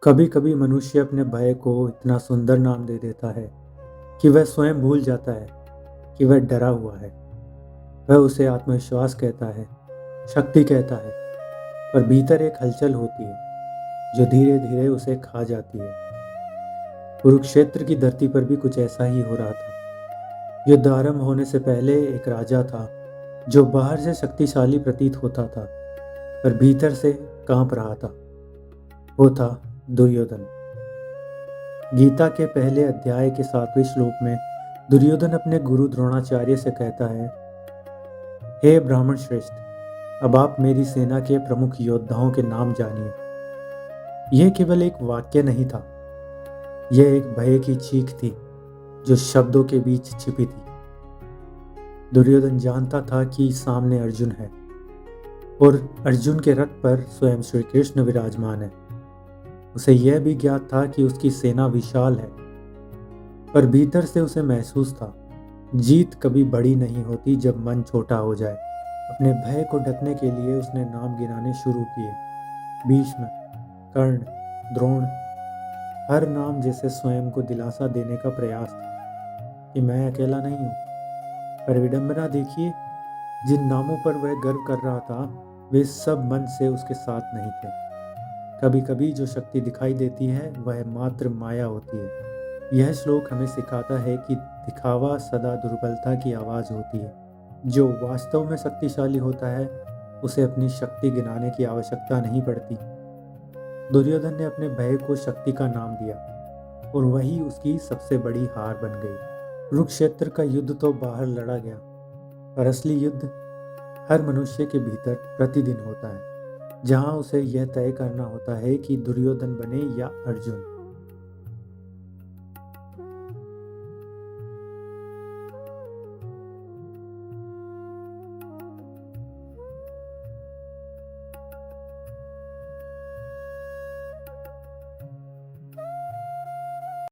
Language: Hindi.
कभी कभी मनुष्य अपने भय को इतना सुंदर नाम दे देता है कि वह स्वयं भूल जाता है कि वह डरा हुआ है। वह उसे आत्मविश्वास कहता है, शक्ति कहता है, पर भीतर एक हलचल होती है जो धीरे धीरे उसे खा जाती है। कुरुक्षेत्र की धरती पर भी कुछ ऐसा ही हो रहा था। युद्ध आरंभ होने से पहले एक राजा था जो बाहर से शक्तिशाली प्रतीत होता था, पर भीतर से कांप रहा था। वो था दुर्योधन। गीता के पहले अध्याय के 7वें श्लोक में दुर्योधन अपने गुरु द्रोणाचार्य से कहता है, हे ब्राह्मण श्रेष्ठ, अब आप मेरी सेना के प्रमुख योद्धाओं के नाम जानिए। यह केवल एक वाक्य नहीं था, यह एक भय की चीख थी जो शब्दों के बीच छिपी थी। दुर्योधन जानता था कि सामने अर्जुन है और अर्जुन के रथ पर स्वयं श्री कृष्ण विराजमान है। उसे यह भी ज्ञात था कि उसकी सेना विशाल है, पर भीतर से उसे महसूस था, जीत कभी बड़ी नहीं होती जब मन छोटा हो जाए। अपने भय को ढकने के लिए उसने नाम गिनाने शुरू किए। भीष्म, कर्ण, द्रोण। हर नाम जैसे स्वयं को दिलासा देने का प्रयास था कि मैं अकेला नहीं हूँ। पर विडंबना देखिए, जिन नामों पर वह गर्व कर रहा था वे सब मन से उसके साथ नहीं थे। कभी कभी जो शक्ति दिखाई देती है वह मात्र माया होती है। यह श्लोक हमें सिखाता है कि दिखावा सदा दुर्बलता की आवाज़ होती है। जो वास्तव में शक्तिशाली होता है उसे अपनी शक्ति गिनाने की आवश्यकता नहीं पड़ती। दुर्योधन ने अपने भय को शक्ति का नाम दिया और वही उसकी सबसे बड़ी हार बन गई। कुरुक्षेत्र का युद्ध तो बाहर लड़ा गया, पर असली युद्ध हर मनुष्य के भीतर प्रतिदिन होता है, जहां उसे यह तय करना होता है कि दुर्योधन बने या अर्जुन।